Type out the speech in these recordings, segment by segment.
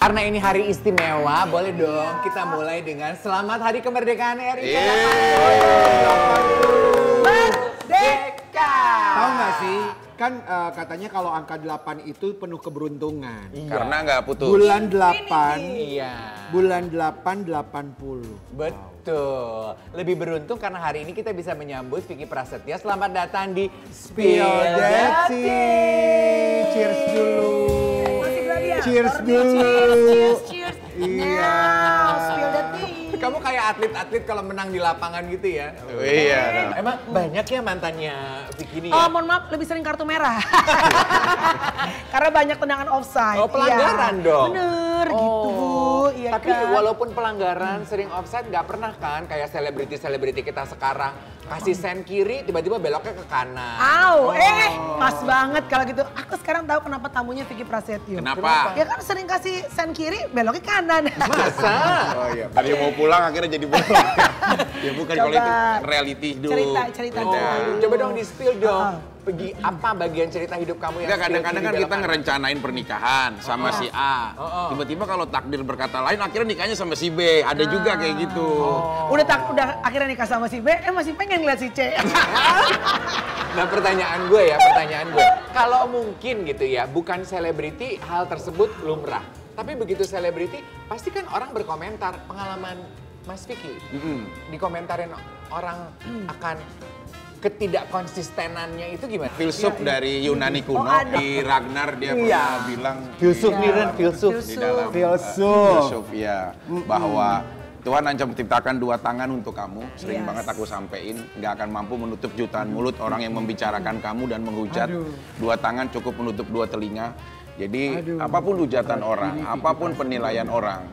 karena ini hari istimewa, boleh dong kita mulai dengan selamat Hari Kemerdekaan RI Merdeka! Tahu nggak sih, kan katanya kalau angka 8 itu penuh keberuntungan. Karena nggak putus. Bulan 8, Iya. bulan 8, 80. Betul. Lebih beruntung karena hari ini kita bisa menyambut Vicky Prasetya. Selamat datang di Spill Spill the that Tea. tea. Cheers dulu. Cheers dulu. Cheers. Iya. Now, spill the tea. Kamu kayak atlet-atlet kalau menang di lapangan gitu ya. Iya. Emang banyak ya mantannya Vicky ini ya? Mohon maaf, lebih sering kartu merah. Karena banyak tendangan offside. Oh, pelanggaran dong. Bener gitu Bu. Iya Tapi kan? walaupun pelanggaran sering offside nggak pernah kan kayak selebriti-selebriti kita sekarang kasih sen kiri tiba-tiba beloknya ke kanan. Au, pas banget kalau gitu. Aku sekarang tahu kenapa tamunya Vicky Prasetyo. Kenapa? Ya kan sering kasih sen kiri, beloknya kanan. Masa? Oh iya, tadi mau pulang akhirnya jadi bola. Ya bukan, kalau itu reality hidup. Cerita. Coba dong di spill dong. Pergi apa bagian cerita hidup kamu yang Enggak, kadang-kadang kan spill kita ngerencanain pernikahan sama si A. Tiba-tiba kalau takdir berkata lain akhirnya nikahnya sama si B. Ada juga kayak gitu. Udah akhirnya nikah sama si B, masih pengen ngeliat si C. Nah pertanyaan gue. Kalau mungkin gitu ya, bukan selebriti hal tersebut lumrah. Tapi begitu selebriti, pasti kan orang berkomentar pengalaman Mas Vicky. Dikomentarin orang akan ketidakkonsistenannya itu gimana? Filsuf dari Yunani kuno, di Ragnar dia pernah bilang Filsuf nih Ren, filsuf. di dalam Filsuf. ya, bahwa Tuhan hanya menciptakan dua tangan untuk kamu. Sering banget aku sampein, nggak akan mampu menutup jutaan mulut orang yang membicarakan kamu dan menghujat. Dua tangan cukup menutup dua telinga. Jadi apapun hujatan orang, apapun penilaian orang,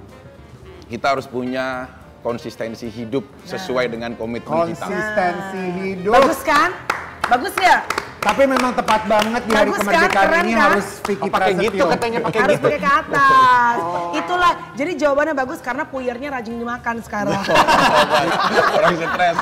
kita harus punya konsistensi hidup sesuai dengan komitmen kita. Konsistensi hidup. Bagus kan? Bagus ya? Tapi memang tepat banget di hari Bagus kan? kemerdekaan Keren ini kan? harus Vicky Pakai Prasetyo. gitu katanya, pakai Harus gitu. pakai ke atas. Itulah. Jadi jawabannya bagus karena puyernya rajin dimakan sekarang. Orang stres.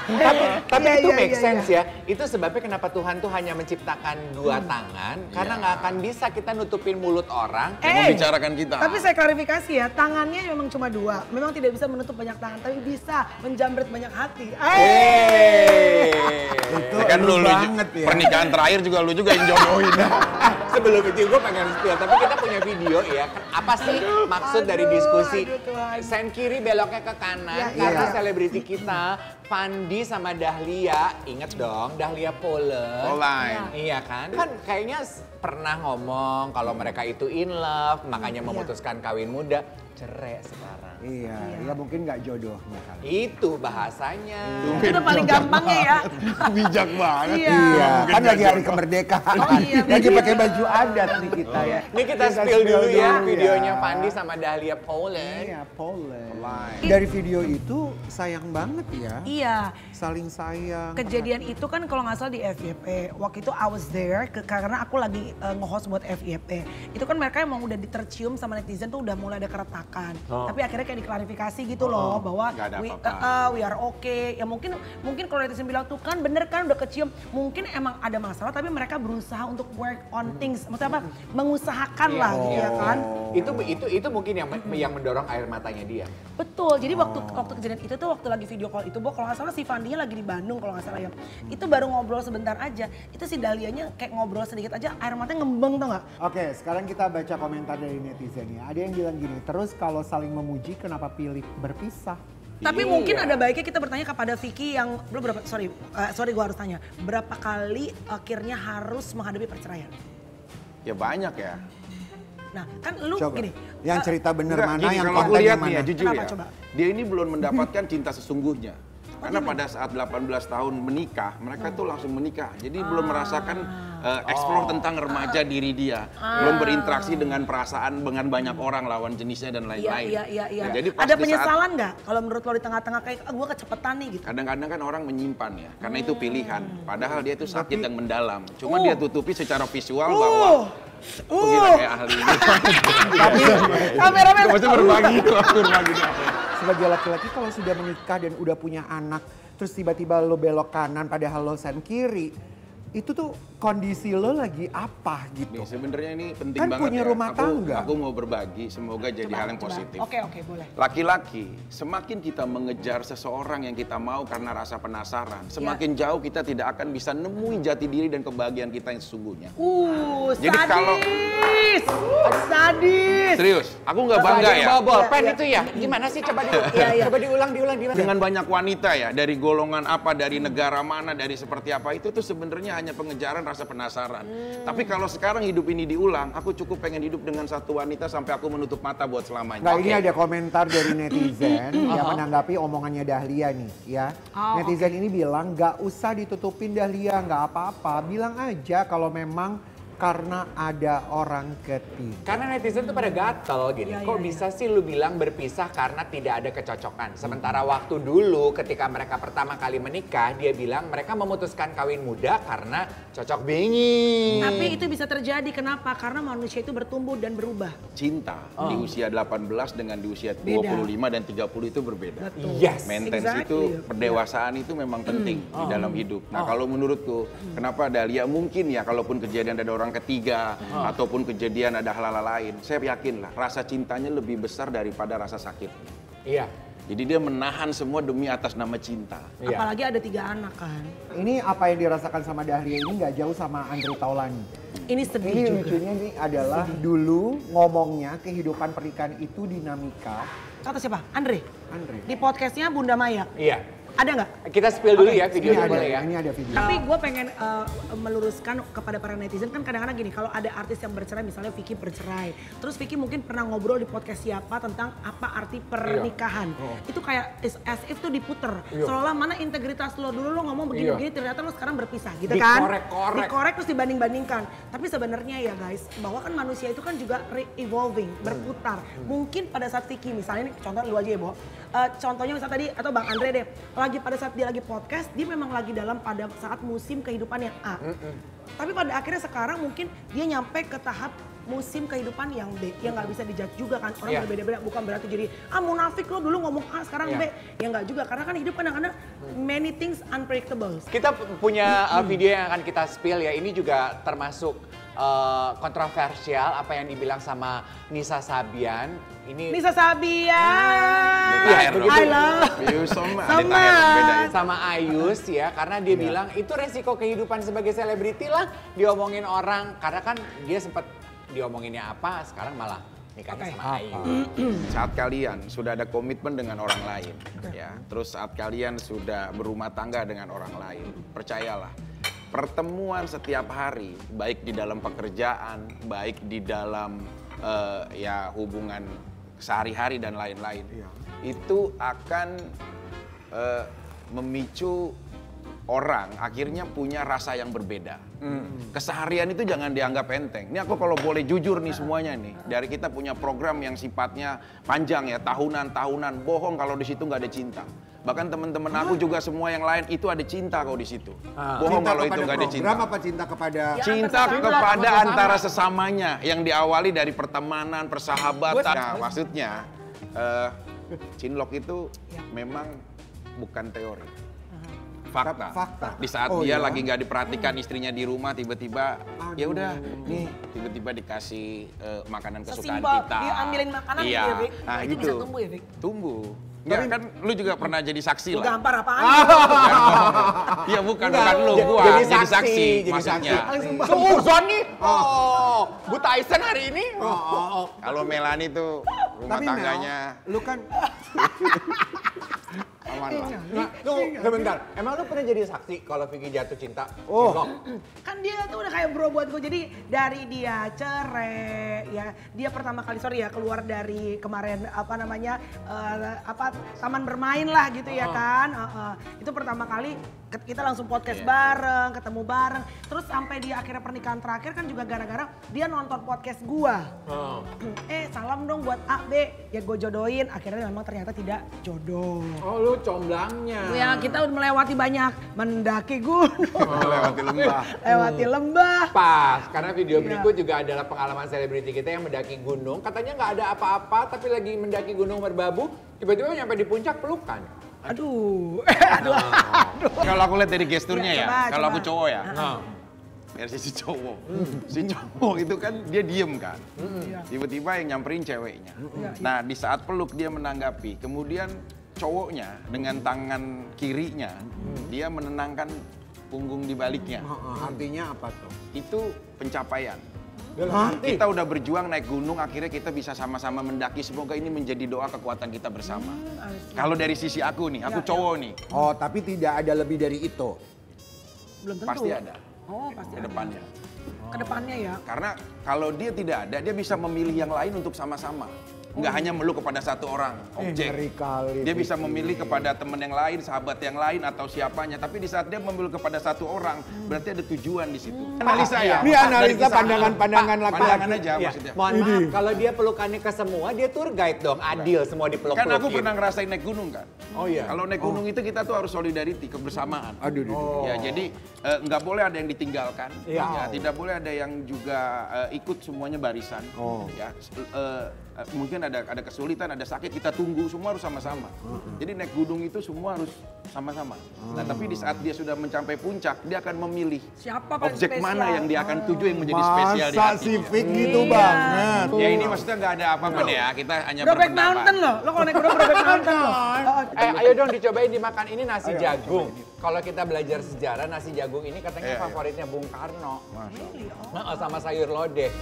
Tapi Iya, itu iya, make iya, sense ya. Itu sebabnya kenapa Tuhan tuh hanya menciptakan dua tangan. Karena nggak akan bisa kita nutupin mulut orang. Membicarakan kita. Tapi saya klarifikasi ya, tangannya memang cuma dua. Memang tidak bisa menutup banyak tangan, tapi bisa menjamret banyak hati. Itu Ya kan lu lu banget ya. pernikahan terakhir juga lu juga yang jodohin. Sebelum itu gue pengen spill, tapi kita punya video ya. Apa sih maksud dari diskusi? aduh Tuhan. Sen kiri beloknya ke kanan. Ya, Karena iya. selebriti kita, Fandi sama Dahlia, inget dong Dahlia Polen. Polen. Iya kan? Kan kayaknya pernah ngomong kalau mereka itu in love, makanya memutuskan kawin muda. Cerai sekarang. Iya, ya mungkin nggak jodohnya kali. Itu bahasanya. Itu udah paling gampangnya ya. Bijak banget. Iya. Iya, kan lagi hari kemerdekaan. iya, Lagi pakai baju adat nih kita ya. Ini kita spill dulu ya dulu videonya ya. Fandi sama Dahlia Polen. Iya, Polen. Dari video itu sayang banget ya. Iya. Saling sayang. Kejadian itu kan kalau nggak salah di FYP. Waktu itu I was there karena aku lagi nge-host buat FYP. Itu kan mereka emang udah ditercium sama netizen tuh udah mulai ada keretakan. Tapi akhirnya kayak diklarifikasi gitu loh bahwa nggak ada apa-apa. we are okay. Ya mungkin kalau netizen bilang tuh kan bener kan udah kecium. Mungkin emang ada masalah tapi mereka berusaha untuk work on things. Maksudnya apa? Mengusahakan lah gitu ya kan. Itu mungkin yang mendorong air matanya dia. Betul, jadi waktu kejadian itu tuh waktu lagi video call itu, kalau nggak salah si Fandinya lagi di Bandung kalau nggak salah ya. Itu baru ngobrol sebentar aja, itu si Dahlianya kayak ngobrol sedikit aja, air matanya ngembeng tau nggak? Oke, sekarang kita baca komentar dari netizen ya. Ada yang bilang gini, terus kalau saling memuji kenapa pilih berpisah? Tapi mungkin ada baiknya kita bertanya kepada Vicky yang sorry gue harus tanya, berapa kali akhirnya harus menghadapi perceraian? Ya banyak ya. Nah kan lu Coba, gini. yang cerita bener Enggak, mana, gini, yang kalau aku konten lihat yang nih ya, mana? jujur Kenapa, ya. coba? Dia ini belum mendapatkan cinta sesungguhnya. Karena pada saat 18 tahun menikah, mereka tuh langsung menikah. Jadi belum merasakan explore tentang remaja diri dia. Belum berinteraksi dengan perasaan dengan banyak orang, lawan jenisnya dan lain-lain. Iya. Nah, jadi pas Ada di saat- penyesalan nggak kalau menurut lo di tengah-tengah kayak gue kecepetan nih gitu? Kadang-kadang kan orang menyimpan ya, karena itu pilihan. Padahal dia itu sakit yang mendalam. Cuma dia tutupi secara visual bahwa gila kayak ahli ini. Tapi Kameramen. Maksudnya berbagi. sebagai laki-laki kalau sudah menikah dan udah punya anak, terus tiba-tiba lo belok kanan padahal lo sen kiri, itu tuh kondisi lo lagi apa gitu. Nih, sebenarnya ini penting Kan banget punya ya. rumah tangga. Aku mau berbagi, semoga jadi hal yang positif. Oke, boleh. Laki-laki, semakin kita mengejar seseorang yang kita mau karena rasa penasaran, semakin jauh kita tidak akan bisa nemuin jati diri dan kebahagiaan kita yang sesungguhnya. Jadi sadis! Sadis! Serius, aku nggak bangga ya. Bawa bolpen itu ya? Gimana sih? Coba diulang. Dengan banyak wanita ya, dari golongan apa, dari negara mana, dari seperti apa, itu tuh sebenarnya hanya pengejaran rasa penasaran. Tapi kalau sekarang hidup ini diulang, aku cukup pengen hidup dengan satu wanita sampai aku menutup mata buat selamanya. Nah, ini ada komentar dari netizen yang menanggapi omongannya Dahlia nih ya. Netizen ini bilang nggak usah ditutupin Dahlia, nggak apa-apa. Bilang aja kalau memang karena ada orang ketiga. Karena netizen tuh pada gatel gini, kok bisa sih lu bilang berpisah karena tidak ada kecocokan. Sementara waktu dulu ketika mereka pertama kali menikah, dia bilang mereka memutuskan kawin muda karena cocok bingit. Tapi itu bisa terjadi, kenapa? Karena manusia itu bertumbuh dan berubah. Cinta di usia 18 dengan di usia 25 dan 30 itu berbeda. Yes. Maintenance itu, pendewasaan itu memang penting di dalam hidup. Nah kalau menurutku, kenapa Dahlia mungkin ya kalaupun kejadian ada orang ketiga ataupun kejadian ada hal-hal lain, saya yakin lah rasa cintanya lebih besar daripada rasa sakitnya. Iya. Jadi dia menahan semua demi atas nama cinta. Iya. Apalagi ada 3 anak kan. Ini apa yang dirasakan sama Dahlia ini nggak jauh sama Andre Taulani. Ini sedih Ini juga. lucunya ini adalah dulu ngomongnya kehidupan pernikahan itu dinamika. Kata siapa? Andre? Andre. Di podcastnya Bunda Maya. Iya. Ada nggak? Kita spill dulu ya videonya boleh ya. Ini ada video. Tapi gue pengen meluruskan kepada para netizen, kan kadang-kadang gini, kalau ada artis yang bercerai, misalnya Vicky bercerai, terus Vicky mungkin pernah ngobrol di podcast siapa tentang apa arti pernikahan. Itu kayak as if tuh diputer, seolah mana integritas lo dulu, lo ngomong begini-begini, ternyata lo sekarang berpisah gitu kan. Dikorek terus dibanding-bandingkan. Tapi sebenarnya ya guys, bahwa kan manusia itu kan juga re-evolving, berputar. Mungkin pada saat Vicky, misalnya ini contoh lu aja ya Bo, contohnya misalnya tadi, atau Bang Andre deh, lagi pada saat dia lagi podcast, dia memang lagi dalam pada saat musim kehidupan yang A. Tapi pada akhirnya sekarang mungkin dia nyampe ke tahap musim kehidupan yang B, yang nggak bisa dijudge juga kan. Orang berbeda-beda, bukan berarti jadi munafik lo dulu ngomong A sekarang B. Ya nggak juga, karena kan hidup kadang-kadang many things unpredictable. Kita punya video yang akan kita spill ya, ini juga termasuk kontroversial apa yang dibilang sama Nisa Sabian. Ini Nisa Sabian, I love you sama sama Ayus ya, karena dia bilang itu resiko kehidupan sebagai selebriti lah, diomongin orang, karena kan dia sempat diomonginnya apa, sekarang malah nikahnya sama Ayus. Saat kalian sudah ada komitmen dengan orang lain, ya, terus saat kalian sudah berumah tangga dengan orang lain, percayalah, pertemuan setiap hari, baik di dalam pekerjaan, baik di dalam ya hubungan sehari-hari dan lain-lain, itu akan memicu orang akhirnya punya rasa yang berbeda. Keseharian itu jangan dianggap enteng. Ini aku kalau boleh jujur nih semuanya nih, dari kita punya program yang sifatnya panjang ya, tahunan, bohong kalau di situ nggak ada cinta. Bahkan teman-teman aku juga semua yang lain itu ada cinta kalau di situ. Bohong Cinta kalau itu nggak ada cinta. apa cinta kepada Cinta kepada antara sesamanya yang diawali dari pertemanan, persahabatan. Nah, maksudnya cinlok itu memang bukan teori. Fakta. Di saat dia lagi nggak diperhatikan istrinya di rumah, tiba-tiba ya udah nih tiba-tiba dikasih makanan kesukaan kita. Dia ambilin makanan gitu ya, Vic. Nah, itu bisa tumbuh ya, Vic? Tumbuh. Ya kan lu juga pernah jadi saksi lah. Gampar apaan? Iya bukan lu, gua jadi saksi maksudnya. Suzon nih, Bu Tyson hari ini. Kalau Melani tuh rumah Tapi tangganya Mel, lu kan aman lah. Nah, tunggu sebentar. Emang lu pernah jadi saksi kalau Vicky jatuh cinta? Kan dia tuh udah kayak bro buat gue. Jadi dari dia cerai ya, dia pertama kali keluar dari kemarin apa namanya taman bermain lah gitu ya kan. Itu pertama kali kita langsung podcast bareng, ketemu bareng. Terus sampai dia akhirnya pernikahan terakhir kan juga gara-gara dia nonton podcast gua. Salam dong buat A, B. Ya gue jodohin, akhirnya memang ternyata tidak jodoh. Oh lu comblangnya. Ya kita udah melewati banyak, mendaki gunung. Lewati lembah. Lewati lembah. Pas, karena video berikut juga adalah pengalaman selebriti kita yang mendaki gunung. Katanya nggak ada apa-apa, tapi lagi mendaki gunung merbabu, tiba-tiba nyampe di puncak pelukan. Aduh. Kalau aku lihat dari gesturnya ya, kalau aku cowok ya, versi si cowok. Si cowok itu kan dia diem kan. Tiba-tiba yang nyamperin ceweknya. Nah di saat peluk dia menanggapi, kemudian cowoknya dengan tangan kirinya dia menenangkan punggung di baliknya. Artinya apa tuh? Itu pencapaian. Hah? Kita udah berjuang naik gunung, akhirnya kita bisa sama-sama mendaki. Semoga ini menjadi doa kekuatan kita bersama. Kalau dari sisi aku nih, aku cowok nih, Oh, tapi tidak ada lebih dari itu. Belum tentu. pasti ada Oh, pasti ke ada. depannya. Kedepannya ya. Karena kalau dia tidak ada, dia bisa memilih yang lain untuk sama-sama. Nggak hanya meluk kepada satu orang, objek. ngeri kali, Dia bisa Vicky. memilih kepada teman yang lain, sahabat yang lain, atau siapanya. Tapi di saat dia memilih kepada satu orang, berarti ada tujuan di situ. Analisa ya. Ini analisa pandangan-pandangan Pandangan laki-laki. aja Ya, maksudnya. mohon maaf, kalau dia pelukannya ke semua, dia tour guide dong, adil semua dipeluk-pelukin. Kan aku pernah ngerasain naik gunung kan. Oh iya. Kalau naik gunung itu kita tuh harus solidarity, kebersamaan. Aduh. Ya, jadi nggak boleh ada yang ditinggalkan. Iya. Ya, tidak boleh ada yang juga ikut semuanya barisan. Oh. Ya, mungkin ada kesulitan, ada sakit, kita tunggu semua harus sama-sama. Jadi naik gunung itu semua harus sama-sama. Nah, tapi di saat dia sudah mencapai puncak, dia akan memilih Siapa paling objek spesial? mana yang dia akan tuju yang menjadi spesial di Masa hatinya. si Vic gitu banget. Ya ini maksudnya nggak ada apa-apa nih ya, kita hanya Brokeback berpendapat. Mountain loh. Lo kalau naik gunung Brokeback Mountain loh. Ayo dong dicobain dimakan, ini nasi jagung. Kalau kita belajar sejarah, nasi jagung ini katanya Iya, iya. favoritnya Bung Karno. Masya Allah. Nah, sama sayur lodeh.